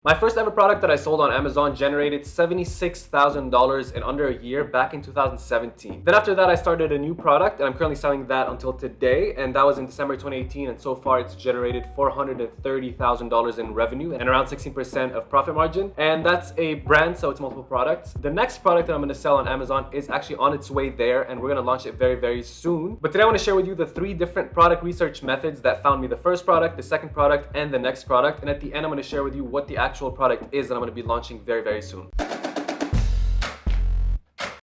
My first ever product that I sold on Amazon generated $76,000 in under a year back in 2017. Then after that, I started a new product and I'm currently selling that until today. And that was in December 2018. And so far it's generated $430,000 in revenue and around 16% of profit margin. And that's a brand, so it's multiple products. The next product that I'm gonna sell on Amazon is actually on its way there and we're gonna launch it very, very soon. But today I wanna share with you the 3 different product research methods that found me the first product, the second product, and the next product. And at the end, I'm gonna share with you what the actual product is that I'm going to be launching very, very soon.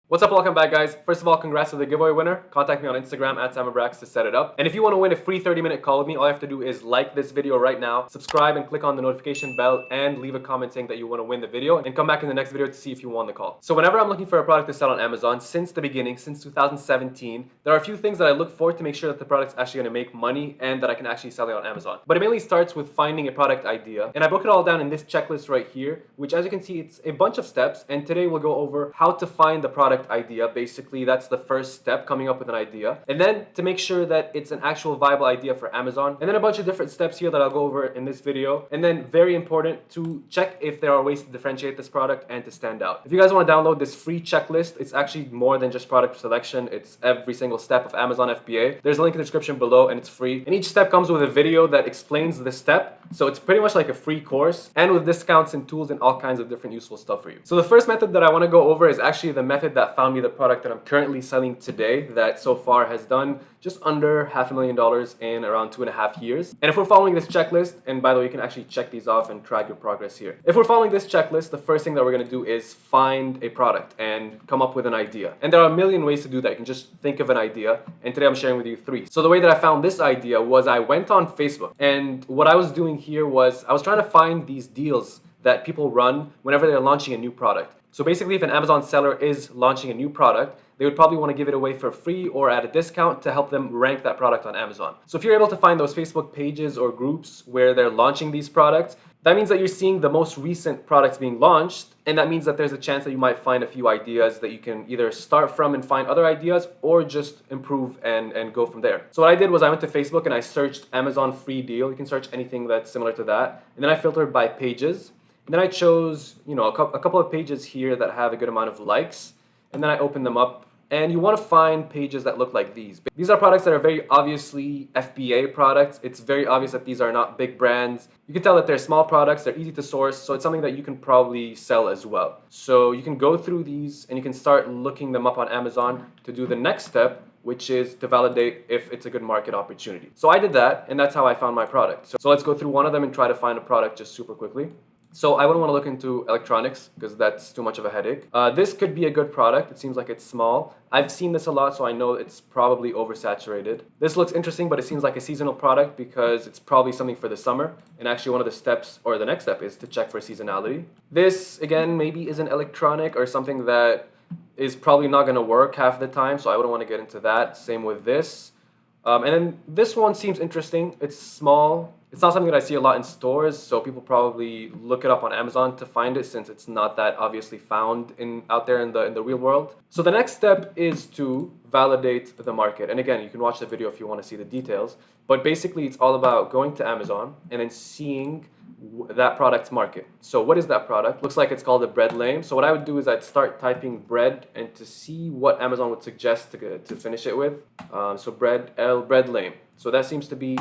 What's up, welcome back guys. First of all, congrats to the giveaway winner. Contact me on Instagram at Brax to set it up. And if you want to win a free 30-minute call with me, all you have to do is like this video right now, subscribe and click on the notification bell and leave a comment saying that you want to win the video and come back in the next video to see if you won the call. So whenever I'm looking for a product to sell on Amazon, since the beginning, since 2017, there are a few things that I look for to make sure that the product's actually going to make money and that I can actually sell it on Amazon. But it mainly starts with finding a product idea. And I broke it all down in this checklist right here, which as you can see, it's a bunch of steps. And today we'll go over how to find the product idea. Basically, that's the first step, coming up with an idea. And then to make sure that it's an actual viable idea for Amazon. And then a bunch of different steps here that I'll go over in this video. And then very important to check if there are ways to differentiate this product and to stand out. If you guys want to download this free checklist, it's actually more than just product selection. It's every single step of Amazon FBA. There's a link in the description below and it's free. And each step comes with a video that explains the step. So it's pretty much like a free course and with discounts and tools and all kinds of different useful stuff for you. So the first method that I want to go over is actually the method that found me the product that I'm currently selling today that so far has done just under $500,000 in around 2.5 years. And if we're following this checklist, and by the way, you can actually check these off and track your progress here. If we're following this checklist, the first thing that we're going to do is find a product and come up with an idea. And there are a million ways to do that. You can just think of an idea. And today I'm sharing with you 3. So the way that I found this idea was I went on Facebook. And what I was doing here was I was trying to find these deals that people run whenever they're launching a new product. So basically, if an Amazon seller is launching a new product, they would probably want to give it away for free or at a discount to help them rank that product on Amazon. So if you're able to find those Facebook pages or groups where they're launching these products, that means that you're seeing the most recent products being launched, and that means that there's a chance that you might find a few ideas that you can either start from and find other ideas or just improve and go from there. So what I did was I went to Facebook and I searched Amazon free deal. You can search anything that's similar to that. And then I filtered by pages. And then I chose, a couple of pages here that have a good amount of likes. And then I opened them up. And you want to find pages that look like these. These are products that are very obviously FBA products. It's very obvious that these are not big brands. You can tell that they're small products, they're easy to source, so it's something that you can probably sell as well. So you can go through these and you can start looking them up on Amazon to do the next step, which is to validate if it's a good market opportunity. So I did that, and that's how I found my product. So let's go through one of them and try to find a product just super quickly. So I wouldn't want to look into electronics because that's too much of a headache. This could be a good product. It seems like it's small. I've seen this a lot, so I know it's probably oversaturated. This looks interesting, but it seems like a seasonal product because it's probably something for the summer. And actually one of the steps, or the next step, is to check for seasonality. This, again, maybe is an electronic or something that is probably not going to work half the time, so I wouldn't want to get into that. Same with this. And then this one seems interesting. It's small. It's not something that I see a lot in stores, so people probably look it up on Amazon to find it since it's not that obviously found out there in the real world. So the next step is to validate the market. And again, you can watch the video if you want to see the details. But basically, it's all about going to Amazon and then seeing that product's market. So what is that product? Looks like it's called a bread lame. So what I would do is I'd start typing bread and to see what Amazon would suggest to finish it with. So bread lame. So that seems to be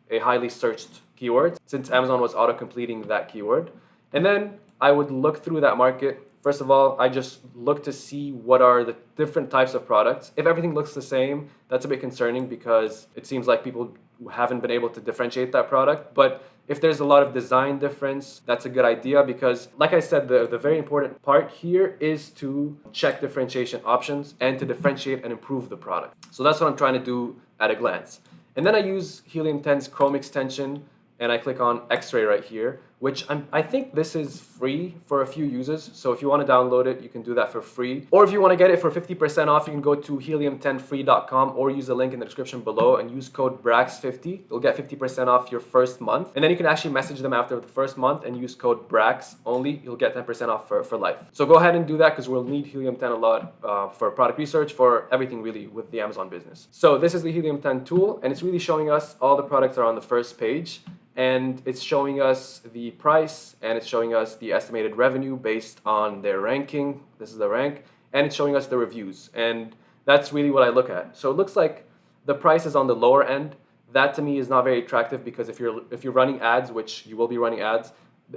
a highly searched keyword since Amazon was auto-completing that keyword. And then I would look through that market. First of all, I just look to see what are the different types of products. If everything looks the same, that's a bit concerning because it seems like people haven't been able to differentiate that product. But if there's a lot of design difference, that's a good idea because, like I said, the very important part here is to check differentiation options and to differentiate and improve the product. So that's what I'm trying to do at a glance. And then I use Helium 10's Chrome extension and I click on X-Ray right here, which I think this is free for a few users. So if you want to download it, you can do that for free. Or if you want to get it for 50% off, you can go to helium10free.com or use the link in the description below and use code BRAX50. You'll get 50% off your first month. And then you can actually message them after the first month and use code BRAX only. You'll get 10% off for life. So go ahead and do that because we'll need Helium 10 a lot for product research, for everything really with the Amazon business. So this is the Helium 10 tool and it's really showing us all the products that are on the first page. and it's showing us the price, and it's showing us the estimated revenue based on their ranking. This is the rank, and it's showing us the reviews, and that's really what I look at. So it looks like the price is on the lower end. That to me is not very attractive, because if you're running ads, which you will be running ads,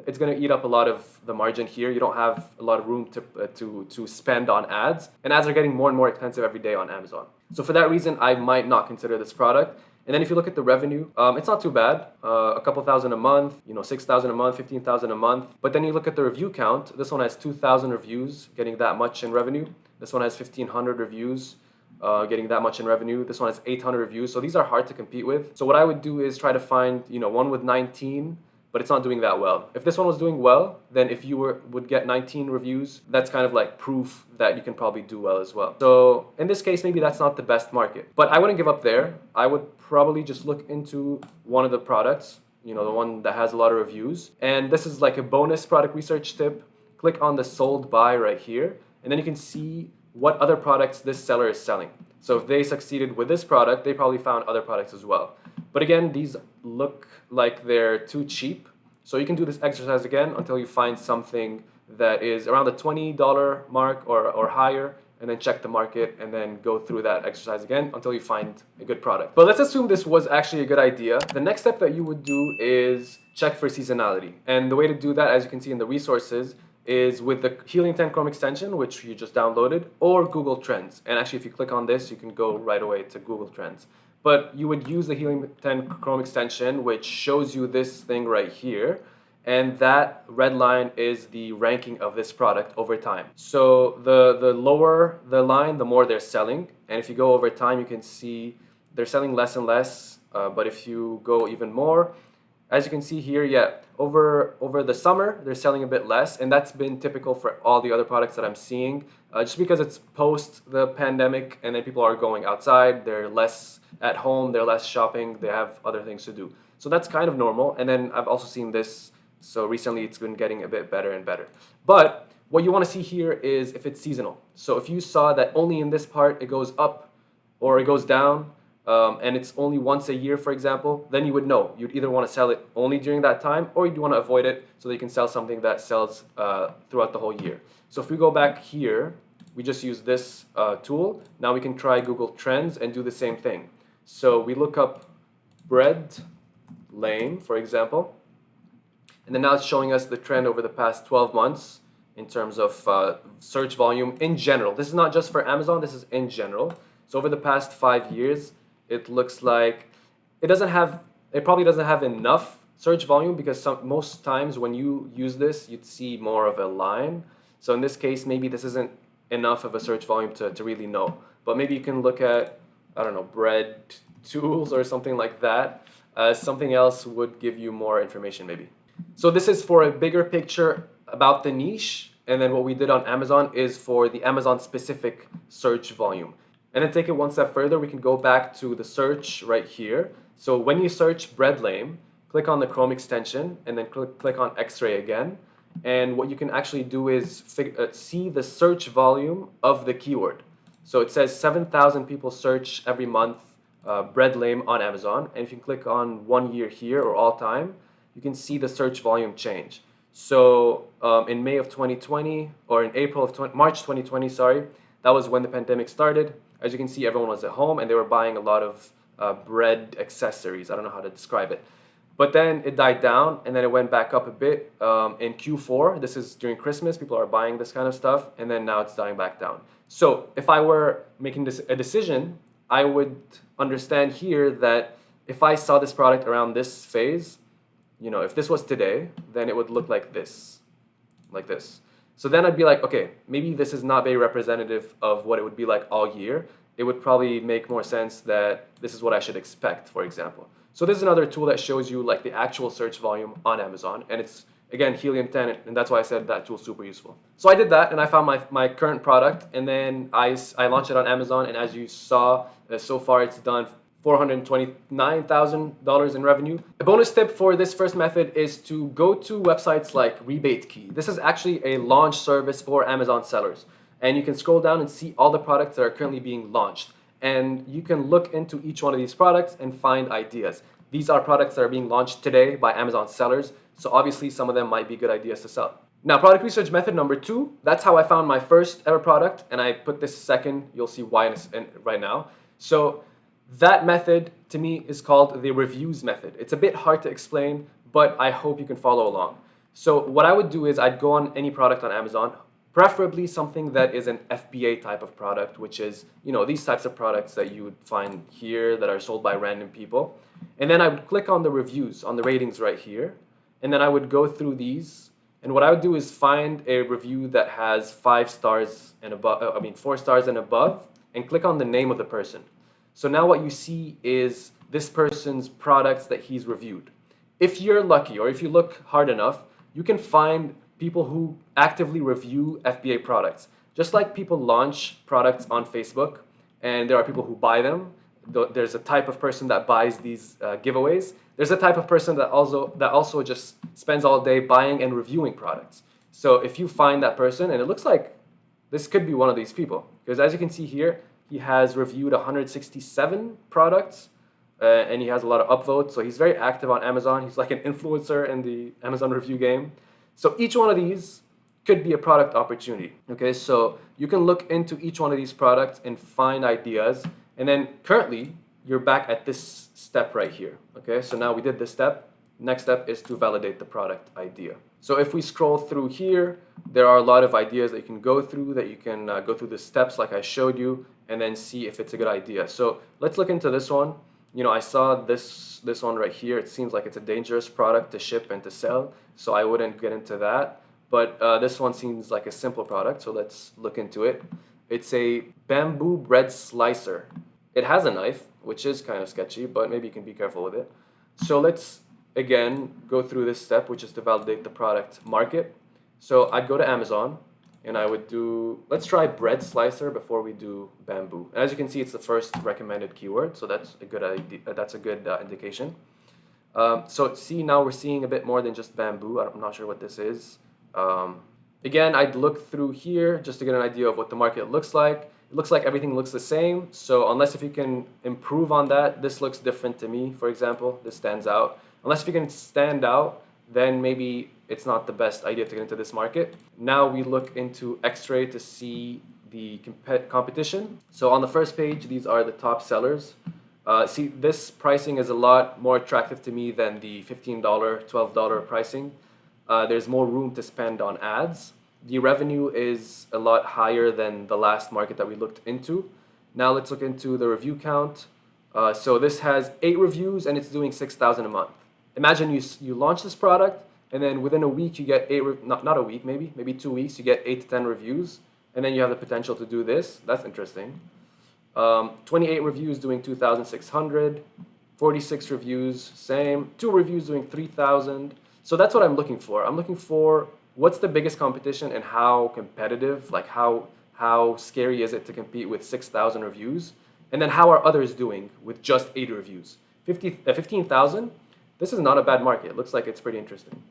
it's going to eat up a lot of the margin here. You don't have a lot of room to spend on ads, and ads are getting more and more expensive every day on Amazon. So for that reason, I might not consider this product. And then if you look at the revenue, it's not too bad. A couple thousand a month, 6,000 a month, 15,000 a month. But then you look at the review count. This one has 2,000 reviews, getting that much in revenue. This one has 1,500 reviews, getting that much in revenue. This one has 800 reviews. So these are hard to compete with. So what I would do is try to find, one with 19, but it's not doing that well. If this one was doing well, then if you would get 19 reviews, that's kind of like proof that you can probably do well as well. So in this case, maybe that's not the best market, but I wouldn't give up there. I would probably just look into one of the products, the one that has a lot of reviews. And this is like a bonus product research tip. Click on the sold by right here, and then you can see what other products this seller is selling. So if they succeeded with this product, they probably found other products as well. But again, these look like they're too cheap. So you can do this exercise again until you find something that is around the $20 mark or higher, and then check the market and then go through that exercise again until you find a good product. But let's assume this was actually a good idea. The next step that you would do is check for seasonality. And the way to do that, as you can see in the resources, is with the Helium 10 Chrome extension, which you just downloaded, or Google Trends. And actually, if you click on this, you can go right away to Google Trends. But you would use the Helium 10 Chrome extension, which shows you this thing right here. And that red line is the ranking of this product over time. So the lower the line, the more they're selling. And if you go over time, you can see they're selling less and less. But if you go even more, as you can see here, over the summer, they're selling a bit less. And that's been typical for all the other products that I'm seeing. Just because it's post the pandemic, and then people are going outside, they're less at home, they're less shopping, they have other things to do. So that's kind of normal. And then I've also seen this, so recently it's been getting a bit better and better. But what you want to see here is if it's seasonal. So if you saw that only in this part it goes up or it goes down, and it's only once a year, for example, then you would know. You'd either want to sell it only during that time, or you'd want to avoid it so that you can sell something that sells throughout the whole year. So if we go back here, we just use this tool. Now we can try Google Trends and do the same thing. So we look up bread lane, for example, and then now it's showing us the trend over the past 12 months in terms of search volume in general. This is not just for Amazon, this is in general. So over the past 5 years, it looks like it probably doesn't have enough search volume, because most times when you use this, you'd see more of a line. So in this case, maybe this isn't enough of a search volume to really know. But maybe you can look at, I don't know, bread tools or something like that. Something else would give you more information maybe. So this is for a bigger picture about the niche. And then what we did on Amazon is for the Amazon specific search volume. And then take it one step further, we can go back to the search right here. So when you search bread lame, click on the Chrome extension and then click on X-ray again. And what you can actually do is see the search volume of the keyword. So it says 7,000 people search every month bread lame on Amazon. And if you click on 1 year here or all time, you can see the search volume change. So in May of 2020, or in March 2020, sorry, that was when the pandemic started. As you can see, everyone was at home and they were buying a lot of bread accessories. I don't know how to describe it. But then it died down and then it went back up a bit in Q4. This is during Christmas. People are buying this kind of stuff. And then now it's dying back down. So if I were making a decision, I would understand here that if I saw this product around this phase, if this was today, then it would look like this. So then I'd be like, okay, maybe this is not very representative of what it would be like all year. It would probably make more sense that this is what I should expect, for example. So this is another tool that shows you like the actual search volume on Amazon. And it's, again, Helium 10, and that's why I said that tool's super useful. So I did that, and I found my current product, and then I launched it on Amazon, and as you saw, so far it's done $429,000 in revenue. A bonus tip for this first method is to go to websites like Rebate Key. This is actually a launch service for Amazon sellers. And you can scroll down and see all the products that are currently being launched. And you can look into each one of these products and find ideas. These are products that are being launched today by Amazon sellers, so obviously some of them might be good ideas to sell. Now, product research method number 2, that's how I found my first ever product, and I put this second, you'll see why right now. So that method to me is called the reviews method. It's a bit hard to explain, but I hope you can follow along. So what I would do is I'd go on any product on Amazon, preferably something that is an FBA type of product, which is, these types of products that you would find here that are sold by random people. And then I would click on the reviews, on the ratings right here, and then I would go through these. And what I would do is find a review that has 5 stars and above, 4 stars and above, and click on the name of the person. So now what you see is this person's products that he's reviewed. If you're lucky, or if you look hard enough, you can find people who actively review FBA products. Just like people launch products on Facebook, and there are people who buy them. There's a type of person that buys these giveaways. There's a type of person that also just spends all day buying and reviewing products. So if you find that person, and it looks like this could be one of these people, because as you can see here, he has reviewed 167 products, and he has a lot of upvotes. So he's very active on Amazon. He's like an influencer in the Amazon review game. So each one of these could be a product opportunity. Okay, so you can look into each one of these products and find ideas. And then currently, you're back at this step right here. Okay, so now we did this step. Next step is to validate the product idea. So if we scroll through here, there are a lot of ideas that you can go through, that you can go through the steps like I showed you, and then see if it's a good idea. So let's look into this one. I saw this one right here. It seems like it's a dangerous product to ship and to sell, so I wouldn't get into that. But this one seems like a simple product, so let's look into it. It's a bamboo bread slicer. It has a knife, which is kind of sketchy, but maybe you can be careful with it. So let's, again, go through this step, which is to validate the product market. So I'd go to Amazon, and I would do, let's try bread slicer before we do bamboo. And as you can see, it's the first recommended keyword, so that's a good idea. That's a good indication. So see, now we're seeing a bit more than just bamboo. I'm not sure what this is. Again, I'd look through here just to get an idea of what the market looks like. It looks like everything looks the same, so unless if you can improve on that, this looks different to me, for example. This stands out. Unless if you can stand out, then maybe it's not the best idea to get into this market. Now we look into X-ray to see the competition. So on the first page, these are the top sellers. See, this pricing is a lot more attractive to me than the $15, $12 pricing. There's more room to spend on ads. The revenue is a lot higher than the last market that we looked into. Now let's look into the review count. So this has 8 reviews and it's doing 6,000 a month. Imagine you launch this product, and then within a week you get 8, not a week, maybe 2 weeks, you get 8 to 10 reviews, and then you have the potential to do this. That's interesting. 28 reviews doing 2,600, 46 reviews, same, 2 reviews doing 3,000. So that's what I'm looking for. I'm looking for what's the biggest competition and how competitive, like how scary is it to compete with 6,000 reviews? And then how are others doing with just 8 reviews? 15,000, this is not a bad market. It looks like it's pretty interesting.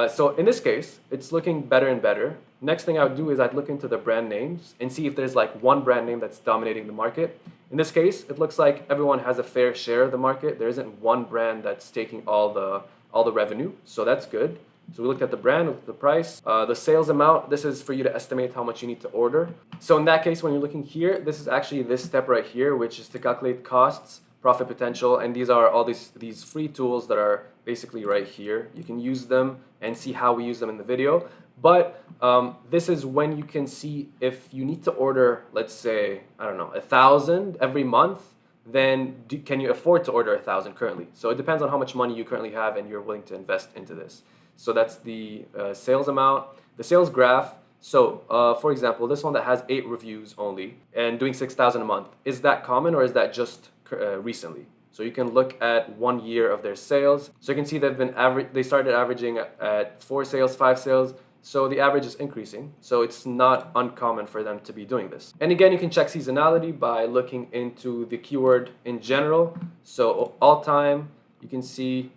So in this case, it's looking better and better. Next thing I would do is I'd look into the brand names and see if there's like one brand name that's dominating the market. In this case, it looks like everyone has a fair share of the market. There isn't one brand that's taking all the revenue, so that's good. So we looked at the brand, looked at the price, the sales amount. This is for you to estimate how much you need to order. So in that case, when you're looking here, this is actually this step right here, which is to calculate costs, profit potential, and these are all these free tools that are basically right here. You can use them and see how we use them in the video. But this is when you can see if you need to order, let's say, I don't know, 1,000 every month, then can you afford to order 1,000 currently? So it depends on how much money you currently have and you're willing to invest into this. So that's the sales amount, the sales graph. So for example, this one that has 8 reviews only and doing 6,000 a month, is that common or is that just recently? So you can look at 1 year of their sales. So you can see they started averaging at 4 sales, 5 sales. So the average is increasing. So it's not uncommon for them to be doing this. And again, you can check seasonality by looking into the keyword in general. So all time, you can see,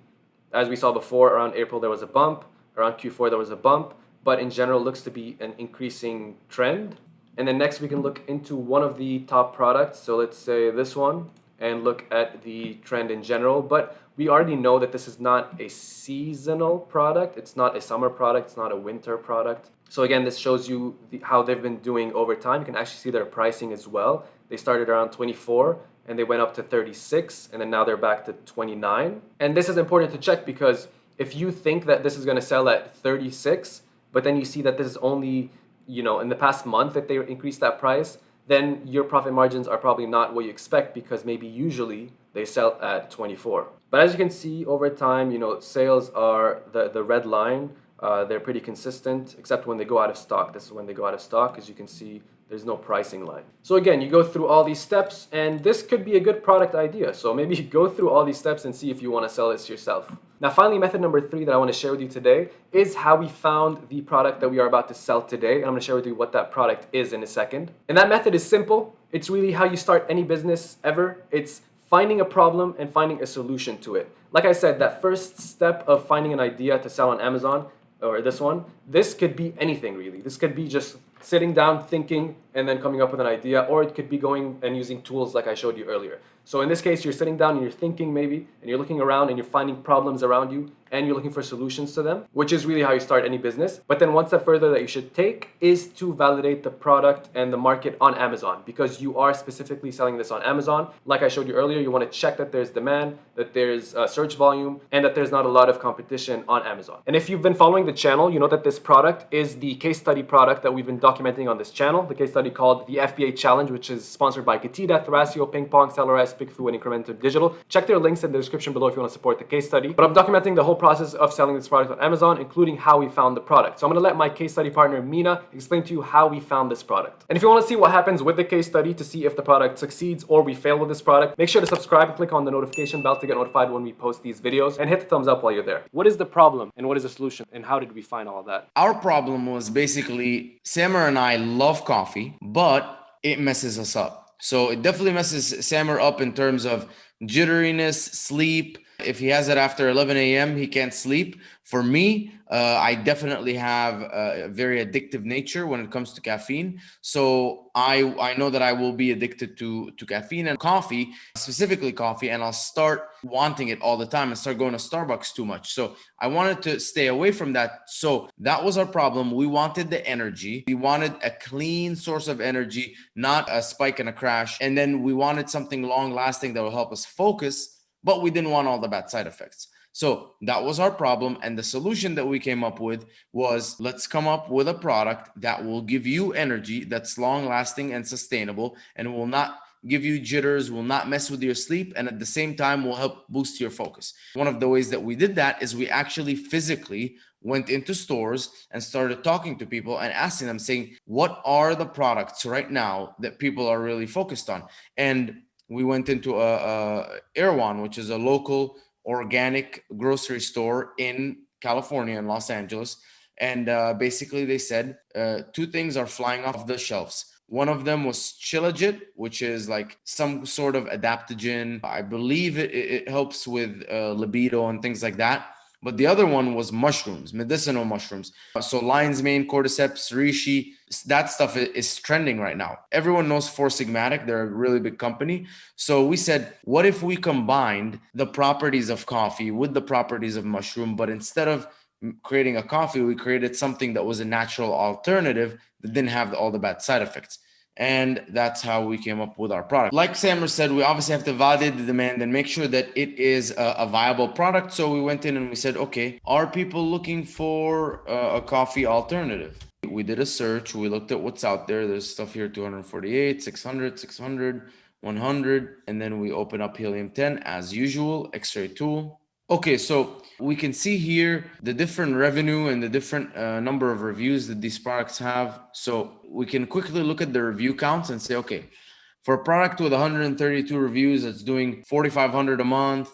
as we saw before, around April there was a bump, around Q4 there was a bump, but in general looks to be an increasing trend. And then next we can look into one of the top products. So let's say this one, and look at the trend in general. But we already know that this is not a seasonal product. It's not a summer product. It's not a winter product. So again, this shows you how they've been doing over time. You can actually see their pricing as well. They started around 24 and they went up to 36, and then now they're back to 29. And this is important to check because if you think that this is going to sell at 36, but then you see that this is only, in the past month that they increased that price, then your profit margins are probably not what you expect because maybe usually they sell at 24. But as you can see over time, sales are the red line. They're pretty consistent, except when they go out of stock. This is when they go out of stock. As you can see, there's no pricing line. So again, you go through all these steps, and this could be a good product idea. So maybe go through all these steps and see if you want to sell this yourself. Now, finally, method number 3 that I want to share with you today is how we found the product that we are about to sell today. And I'm going to share with you what that product is in a second. And that method is simple. It's really how you start any business ever. It's finding a problem and finding a solution to it. Like I said, that first step of finding an idea to sell on Amazon, or this could be anything really. This could be just sitting down, thinking, and then coming up with an idea, or it could be going and using tools like I showed you earlier. So in this case, you're sitting down and you're thinking maybe, and you're looking around and you're finding problems around you, and you're looking for solutions to them, which is really how you start any business. But then one step further that you should take is to validate the product and the market on Amazon, because you are specifically selling this on Amazon. Like I showed you earlier, you want to check that there's demand, that there's search volume, and that there's not a lot of competition on Amazon. And if you've been following the channel, you know that this product is the case study product that we've been documenting on this channel, the case study called the FBA Challenge, which is sponsored by Katida, Thrasio, Ping Pong, CellRS, PickFu, and Incrementum Digital. Check their links in the description below if you want to support the case study. But I'm documenting the whole process of selling this product on Amazon, including how we found the product. So I'm going to let my case study partner, Mina, explain to you how we found this product. And if you want to see what happens with the case study to see if the product succeeds or we fail with this product, make sure to subscribe and click on the notification bell to get notified when we post these videos, and hit the thumbs up while you're there. What is the problem and what is the solution and how did we find all of that? Our problem was basically Samer and I love coffee, but it messes us up. So it definitely messes Samer up in terms of jitteriness, sleep. If he has it after 11 a.m., he can't sleep. For me, I definitely have a very addictive nature when it comes to caffeine. So I know that I will be addicted to caffeine and coffee, specifically coffee, and I'll start wanting it all the time and start going to Starbucks too much. So I wanted to stay away from that. So that was our problem. We wanted the energy. We wanted a clean source of energy, not a spike and a crash. And then we wanted something long lasting that will help us focus, but we didn't want all the bad side effects. So that was our problem. And the solution that we came up with was, let's come up with a product that will give you energy that's long lasting and sustainable, and will not give you jitters, will not mess with your sleep, and at the same time will help boost your focus. One of the ways that we did that is we actually physically went into stores and started talking to people and asking them, saying, what are the products right now that people are really focused on? And we went into Erewhon, which is a local organic grocery store in California, in Los Angeles. And basically they said 2 things are flying off the shelves. One of them was Shilajit, which is like some sort of adaptogen. I believe it helps with libido and things like that. But the other one was mushrooms, medicinal mushrooms. So lion's mane, cordyceps, reishi, that stuff is trending right now. Everyone knows Four Sigmatic. They're a really big company. So we said, what if we combined the properties of coffee with the properties of mushroom, but instead of creating a coffee, we created something that was a natural alternative that didn't have all the bad side effects. And that's how we came up with our product. Like Samer said, we obviously have to validate the demand and make sure that it is a viable product. So we went in and we said, okay, are people looking for a coffee alternative? We did a search. We looked at what's out there. There's stuff here, 248, 600, 100. And then we open up Helium 10 as usual, X-ray tool. Okay, so we can see here the different revenue and the different number of reviews that these products have. So we can quickly look at the review counts and say, okay, for a product with 132 reviews, it's doing 4,500 a month.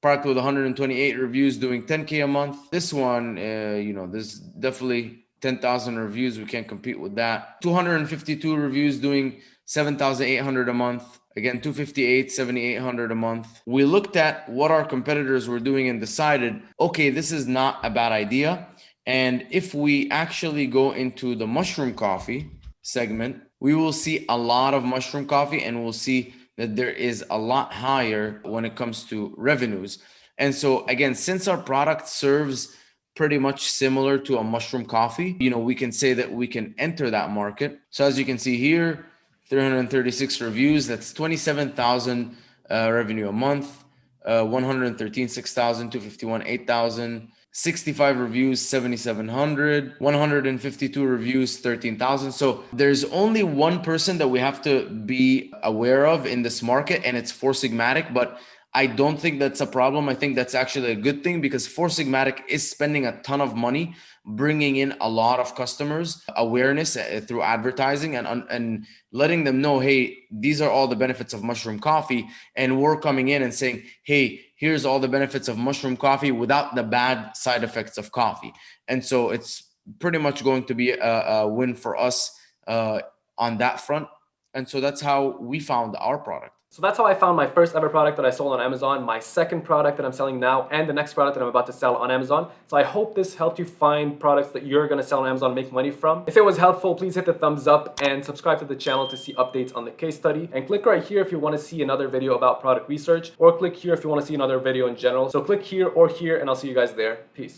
Product with 128 reviews doing 10K a month. This one, there's definitely 10,000 reviews. We can't compete with that. 252 reviews doing 7,800 a month. Again, 258, 7,800 a month. We looked at what our competitors were doing and decided, okay, this is not a bad idea. And if we actually go into the mushroom coffee segment, we will see a lot of mushroom coffee, and we'll see that there is a lot higher when it comes to revenues. And so again, since our product serves pretty much similar to a mushroom coffee, we can say that we can enter that market. So as you can see here, 336 reviews, that's 27,000 revenue a month, 113, 6,000, 251, 8,000, 65 reviews, 7,700, 152 reviews, 13,000. So there's only one person that we have to be aware of in this market, and it's Four Sigmatic. But I don't think that's a problem. I think that's actually a good thing, because Four Sigmatic is spending a ton of money bringing in a lot of customers, awareness through advertising, and letting them know, hey, these are all the benefits of mushroom coffee. And we're coming in and saying, hey, here's all the benefits of mushroom coffee without the bad side effects of coffee. And so it's pretty much going to be a win for us on that front. And so that's how we found our product. So that's how I found my first ever product that I sold on Amazon, my second product that I'm selling now, and the next product that I'm about to sell on Amazon. So I hope this helped you find products that you're gonna sell on Amazon and make money from. If it was helpful, please hit the thumbs up and subscribe to the channel to see updates on the case study. And click right here if you wanna see another video about product research, or click here if you wanna see another video in general. So click here or here, and I'll see you guys there. Peace.